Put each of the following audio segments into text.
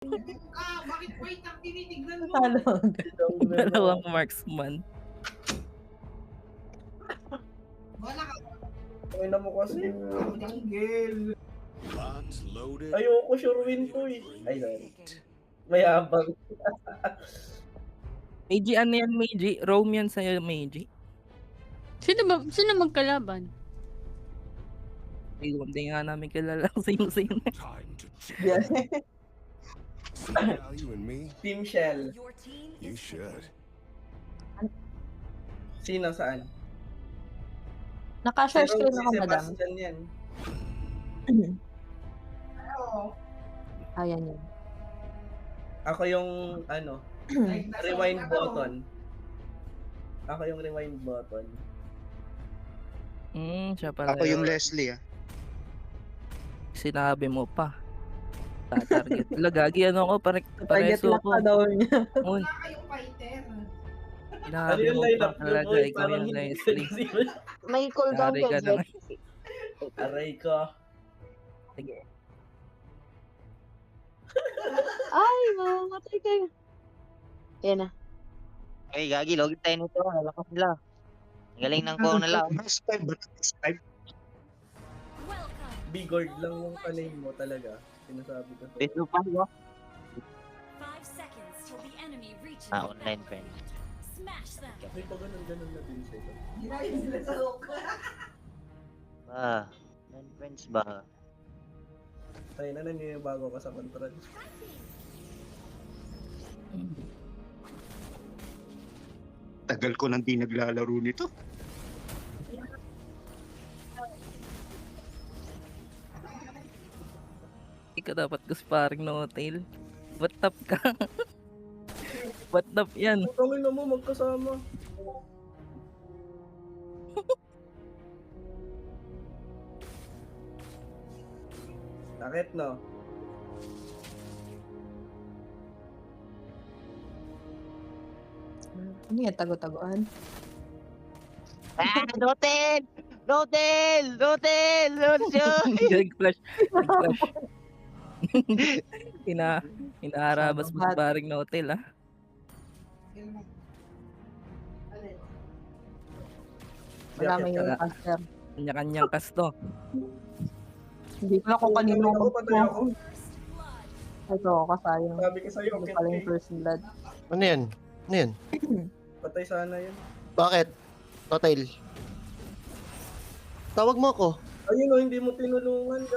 Bakit white ang tinitignan mo? Talo. Dalawang marksman. Wala ka. Ay na mo kasi. Tinggil. Ayoko sure win to eh. Ay, sorry. Mayabang. Meiji, ano yan, Meiji? Rome yan sa'yo, Meiji. Sino magkalaban? Ay, hindi nga namin kilala kung sino-sino. Yeah. You and me, Team Shell. you should. Sino saan? Naka-share Si screen Rose, ako, si madam. Sebastian yan. Oo. Ayan yun. Ako yung ano, rewind button. Ako yung rewind button. Siya pala. Ako yung Leslie ah. Sinabi mo pa. Target. Lagagi, ano ko, Target pareso lock ko. pa daw niya. Un, Wala kayong fighter. Ano sinabi yung mo pa lineup yun, talaga, boy? ikaw Parang yung hindi Leslie. May cooldown Yari ka ka, na. Jet. Aray ko. Sige. Ay, mamamatay kayo. Yan na. Ay, gagi, logit tayo nito. Nalakas nila. Ang galing ng core nila. Best 5 ba? Best 5? Bigord lang yung panay mo talaga. Sinasabi ko. Pwede pa, no? 5 seconds till the enemy reaches Ah, the online battlefield. friend. Smash them. May pa ganun na din sila. Ginayin sila sa hook. Online friends ba? Tayo na naninibago ka sa control. Tagal ko nang di naglalaro nito. Ikaw dapat ko sparring no hotel. What up ka? What up yan? Putangin na mo magkasama. Sakit no? Ano yan, tago-tagoan? Ah, Notel! Notel! Notel! Notel! Nag-flash. Nag-flash. Inaharabas mo sa sparring no hotel, ah. Wala may Yakit ka. yung caster. Kanya-kanyang kasto. Hindi ko na kung kanino Ako, patay ako. Ito, kasayang. Sabi ko sa'yo, Hindi okay. pala yung first blood. Ano yan? Ano yan? Patay sana yun. Bakit? Hotel. Tawag mo ako. Ayun o, hindi mo tinulungan. Hindi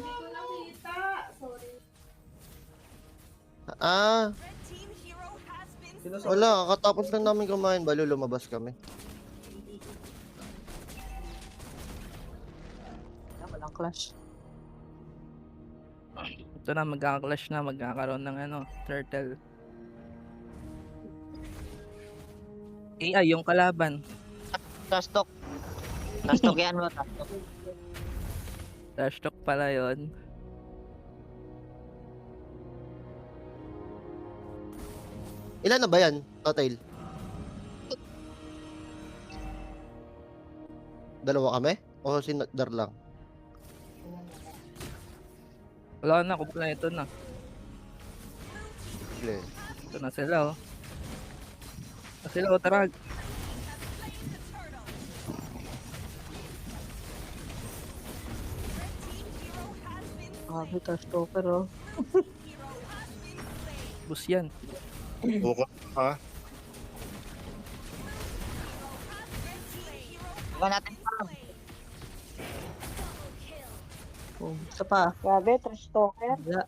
ko nakita. Sorry. Ah, Red team hero has been Sinasabi. wala. Katapos lang namin kumain. Balo, lumabas kami. Walang clash. Ito na, magkaka-clash na, magkakaroon ng ano, turtle. AI, yung kalaban. Tastok. Tastok yan mo, tastok. Trash talk pala yun. Ilan na ba yan? Hotel. Dalawa kami? O si Dar lang? Wala na, kumpleto na. Sige. Ito na sila, oh. Ito sila, oh, tarag. Grabe, trash talker, oh. Bus yan. Buko. Ha? Iba natin pa. Oh, isa pa. Grabe, trash talker. Wala.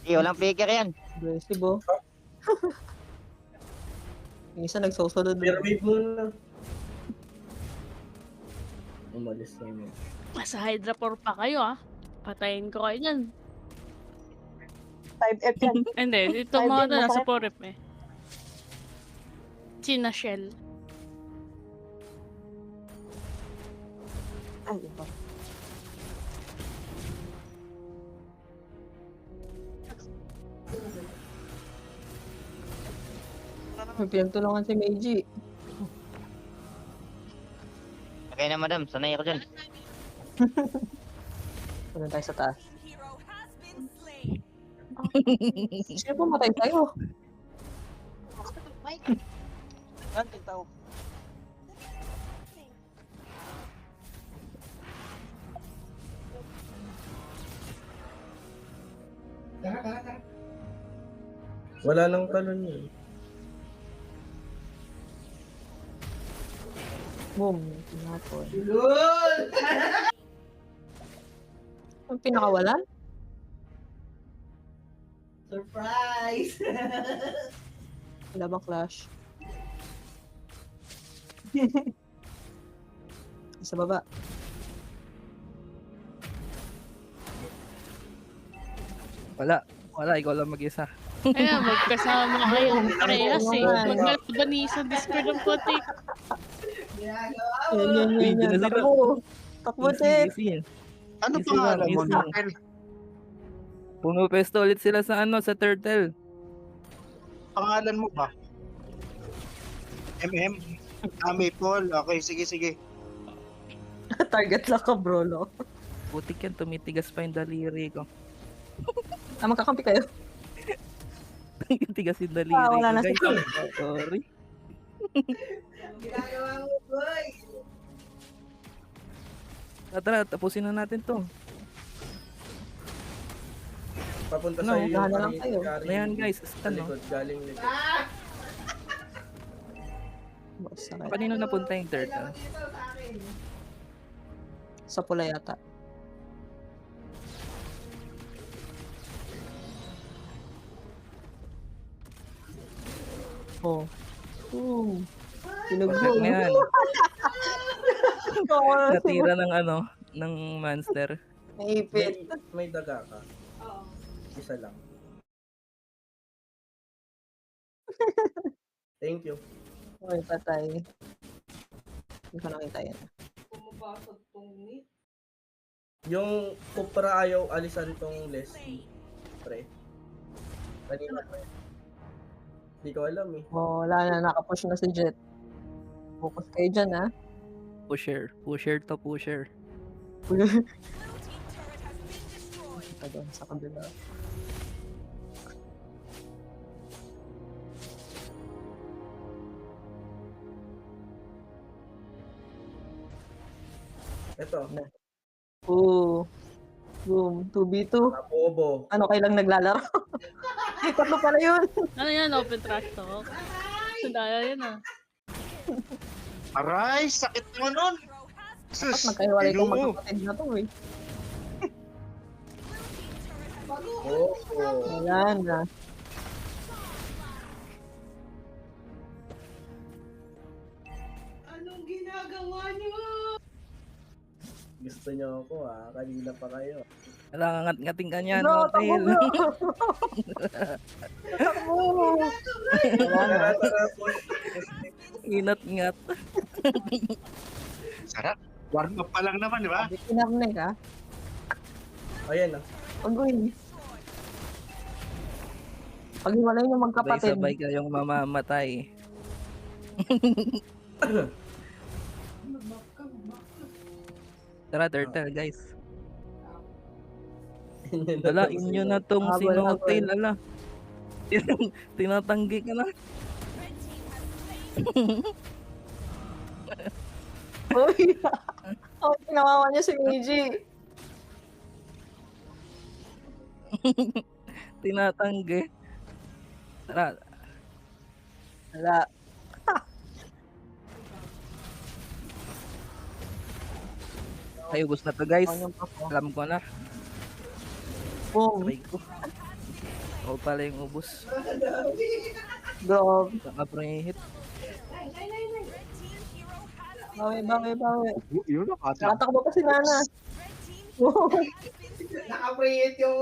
Walang faker yan. Aggressive, oh. Yung isa nagsusunod. Pero wait muna. Umalis na yun. Sa Hydra 4 pa kayo ah. Patayin ko kayo dyan. 5F yan. Hindi, ito Ay, mga di, nasa masakit. 4F eh. China Shell. Ay, iba. May pinagtulungan si Meiji. Okay na madam, sanay ako dyan. Punta tayo sa taas. Sino pumatay sa'yo? Anong tao? Tara. Wala nang talon yun. Boom. Tinapon. Lul! Ang pinakawalan? Surprise! Wala bang clash? Sa baba. Wala, ikaw lang mag-isa. Ayan, magkasama kayong parehas eh. Yan. Magkalaban sa Discord ng puti. Ginagawa mo. Yan. Uy, dyan na sila. Takbo. Takbo, Jet. Easy. Ano Easy pangalan lang, mo, easy. Knuckle? Pumapesto ulit sila sa sa turtle. Pangalan mo ba? MM? Maple. Okay, sige. Target lang ka, bro, no? Putik yan, tumitigas pa yung daliri ko. Magkakampi kayo. Tumitigas yung daliri Wala ko, na guys. si Sorry. Ginagawa mo, boy. Tara, tapusin na natin to. Papunta Ano, sa'yo yung gahala lang kayo. Ayan guys, Sa stun no. likod, galing likod. Boss, sakit. Kanino napunta yung turtle? Kailangan dito sa akin. Sa pula yata. Oh. Pinagbo. Perfect na yan. Oo, Natira ng ng monster. naipit. May daga ka. Oo. Isa lang. Thank you. Uy, patay. Hindi ko nakita yan. Pumapasok tong meat. Yung Kupra ayaw alisan tong Leslie. Pre. Kanina pa yun. Hindi ko alam eh. Oh, wala na. Nakapush na si Jet. Focus kayo dyan, ha? Pusher to pusher. Ito doon, sa kabila. Ito. Boom. 2v2. Napobo. Ano, kailang naglalaro? Ay, tatlo pala yun. Ano yan, open trash talk? Daya yun ah. Aray, sakit naman nun. At Sus, magkahiwalay kong Ginoo. magkapatid na to, eh. Oo. Wala na. Anong ginagawa niyo? Gusto niyo ako kanina pa kayo. Wala ngating ka niyan, Bro, takbo, Hotel. bro. Takbo. Wala na. Tara po. Inat-ngat. Sarap. Warm up pa lang naman, di ba? Pinarnig, ha? Ayan Pag-uwi. Pag-hiwalay yung magkapatid. Sabay-sabay kayong mamamatay. Tara, turtle, guys. Ala, inyo na tong Habol, sinotail, ala. Tinatanggi ka na. Uy! Oh, pinawawa niya si Meiji. Tinatanggi. Tara, Wala. ay ubos na to, guys. Ano pa po? Alam ko na. Boom. Sabay ko. Ako pala yung ubos. Grabe. Naka-pre-hit. Bawi. Yun ang ata. Nakatakbo pa si Nana. Naka-create yung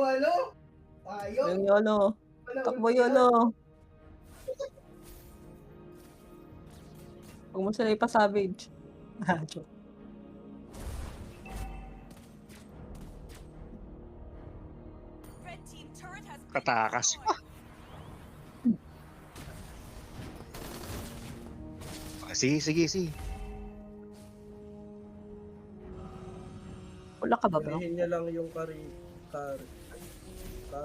Ayun. Yung Yolo. Takbo Yolo. Huwag mo sila ipa-savage. Joke. Katakas pa. Sige. Wala ka ba, bro? Sabihin niya lang yung carry.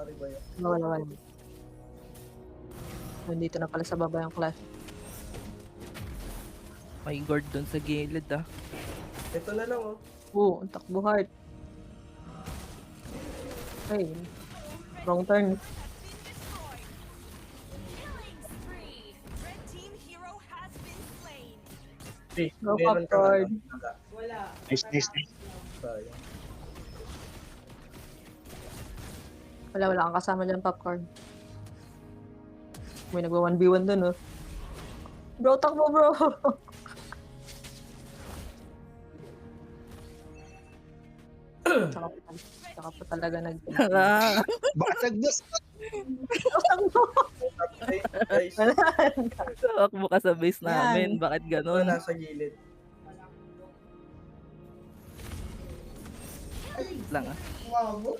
Pari ba yan? Wala. Nandito na pala sa baba yung class. May guard dun sa gilid ah. Ito na lang oh. Oo, ang takbo hard. Ay, wrong turn. Killing spree. Red team hero has been slain. Please, Go, meron ka popcorn. na. Wala. Nice. Sayang. Wala kang kasama dyan, popcorn. May nagwa 1v1 dun, oh. Bro, takbo, bro! Tsaka pa talaga Ah, Basag boss. takbo! Okay, guys. Takbo ka sa base namin. Bakit Ito ganon? nasa gilid. Lang ah. Wow.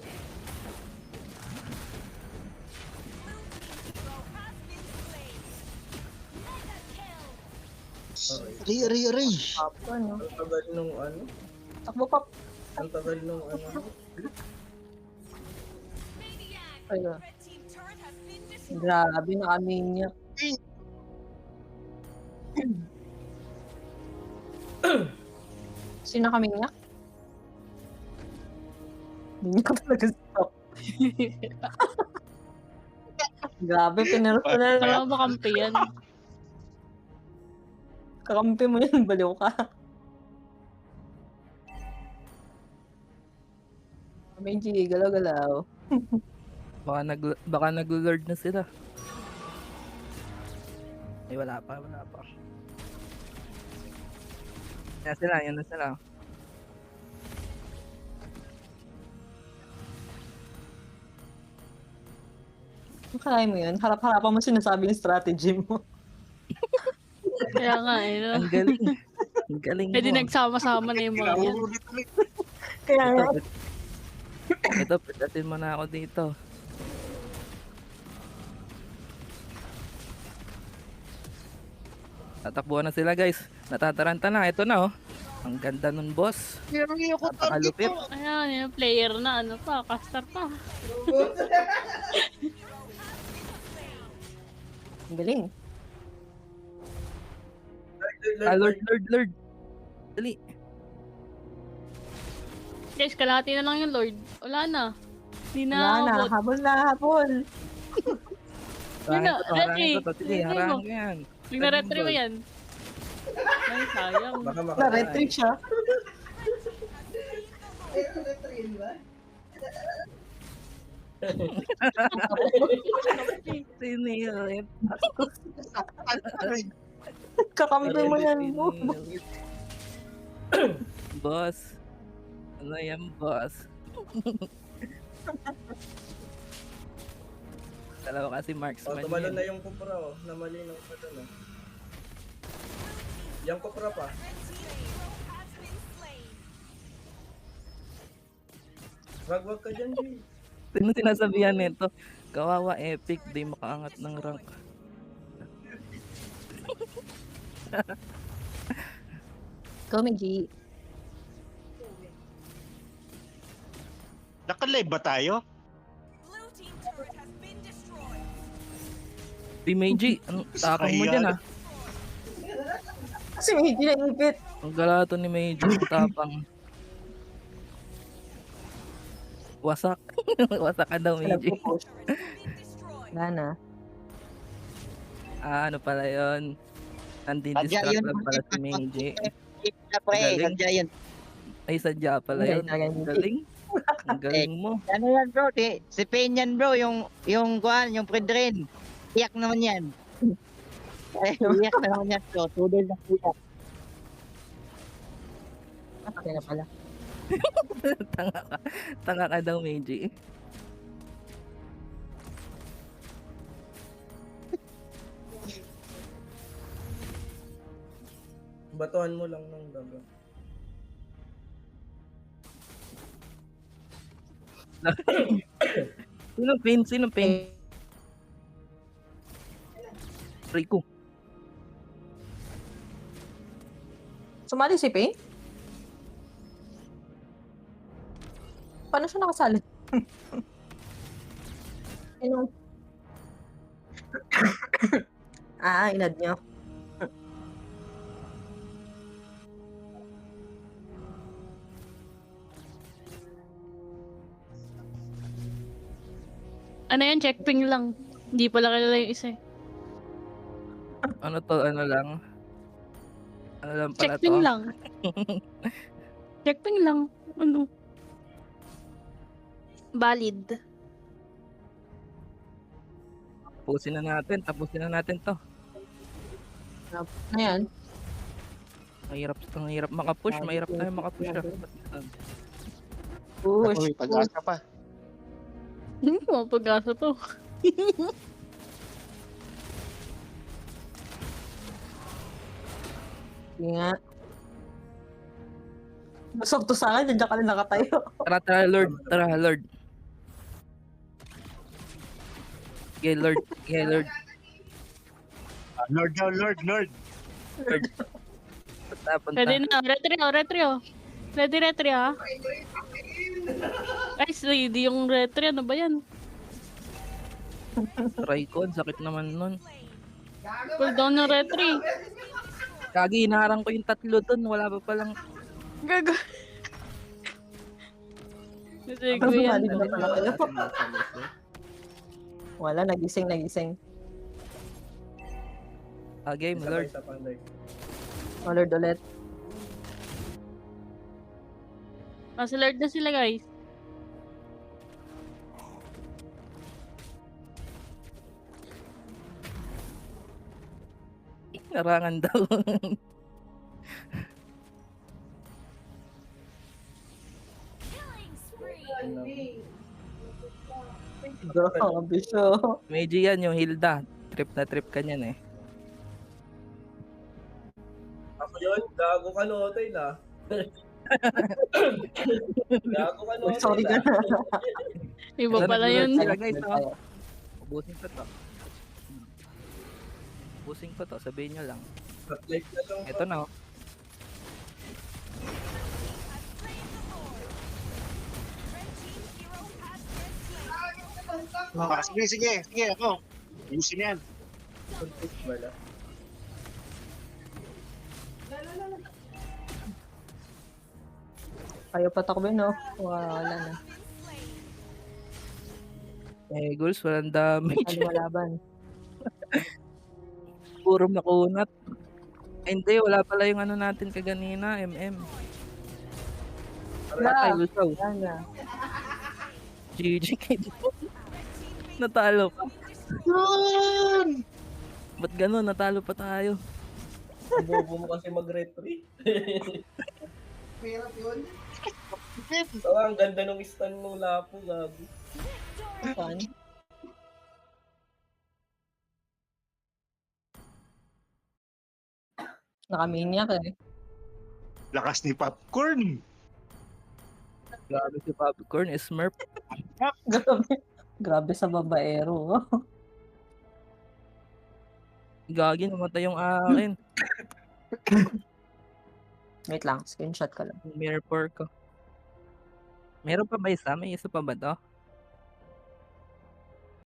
Hero has been slain. Mega kill. Aray. Popcorn, no? Ang tagal nung ano? Takbo, pop! Ang tagal nung ano? Maniac. Ay, ah. Red team turret has been destroyed. Grabe, nakaminya. Sino kaminya? Minya ka talaga stop. Grabe, pinersonal na. Wala ba kampi yan? Kakampi mo yan, baliw ka. May G, galaw-galaw. Baka nag-lord na sila. Ay, wala pa. Yan na sila. Kaya mo yun, harap-harapan mo sinasabi yung strategy mo. Kaya nga eh. No? Ang galing. Ang galing Pwede mo. nagsama-sama na yung mga yan. Kaya nga, Ito, pitatin mo na ako dito. Tatakbuhan na sila guys. Natataranta na. Ito na oh. Ang ganda nun boss. Napakalupit. Ayan, yung player na ano pa, caster pa. ang galing. Lord. Dali. Guys, kalahati na lang yung Lord. Wala na. Hindi na Wala na, abot. habol. Harangin ko to. Ready. Sige, Ready harangin mo. ko yan. Pag na-retry mo yan. Ay, sayang. Baka makakain. Na-retreat siya. Retrain ba? Sinilit. Kakampi mo yan, mo. Boss. Ano yan, boss? Dalawa kasi Oh, marksman tumalo na yan. yung kupra oh. Namalinaw pa dun oh. Yung kupra pa. Red team hero has been slain. Wag ka dyan, G. Sino sinasabihan nito? Kawawa epic, di makaangat ng rank. Go, Migi. Naka-live ba tayo? Blue team turret has been destroyed. Di Meiji, anong tapang mo dyan ah? Kasi Migi na ipit. Ang galato ni Meiji, tapang. Wasak. Wasak ka daw, Meiji. Nagpo-push. Turret has been destroyed. Wala na. Ah, ano pala yun? Sadya Nandi-distract yun. lang pala si Meiji. Pre, Galing. sadya yun. Ay, sadya pala yun. Ang galing. Ang galing mo. Ano yan bro? Si Pain yan bro, yung kuhan, yung Predrin. Iyak naman yan. Ay, iyak na naman yan bro. Tudol na iyak. Okay na pala. Tanga ka. Tanga ka daw, Meiji. Batuhan mo lang ng daga. Sinong pain? Sinong pain? Rico. Sumali si Pay? Paano siya nakasali? Sino? Inad nyo. Ano yan? Checkping lang. Hindi pala kilala yung isa eh. Ano to, ano lang? Ano lang pala Checkping to? lang. Checkping lang. Ano? Valid. Tapusin na natin to. Ano yan? Mahirap makapush, mahirap tayo makapush. Push. Uy, pag-asa pa. Hindi ko mapag-asa to. Sige nga. Busog to sa akin, nandiyan ka na nakatayo. Tara, Lord. Okay, Lord. Lord daw, Lord. Punta. Ready na. Retrio. Ready ha. Ay, ready yung retrio. Ano ba yan? Try ko, sakit naman nun. Cool down ng retry. Kagi, hinaharang ko yung 3 dun. Wala pa palang... Gago. Kasi Ano ko yan. ba na pala kayo? Wala, nagising. Game, Isa pa, Lord. isa pa, Lord. Lord ulit. Si Lord na sila guys. Narangan daw. Killing spree. Grabe siya. Medyo yan yung Hilda. Trip na trip ka niyan eh. Ako yun, gago ka notel ah. Gago ka notel Sorry ka na. Iba pala yun. Sila guys, oh. Ubusin ko to. Sabihin nyo lang. Hot life na lang. Ito na oh. Has been slain. Sige, ako. Ayusin yan. Context wala. Kayo patakbin, no? Wala na. Goals, walang damage. Ano malaban? Puro makunat. Ay, hindi, wala pala yung ano natin kaganina, MM. Patay, lusaw. Wala na. GG kay Natalo pa. Ba't ganun? Natalo pa tayo. Ang bobo mo kasi mag-retry. Mahirap yun. So, ang ganda nung stun mo lapo, gago. Saan? Nakaminyak eh. Lakas ni Popcorn. Grabe si Popcorn, Smurf. Grabe. Grabe sa babaero. Gagi, namatay yung akin. Wait lang, screenshot ko lang. Mirror ko. Meron pa ba isa? May isa pa ba to?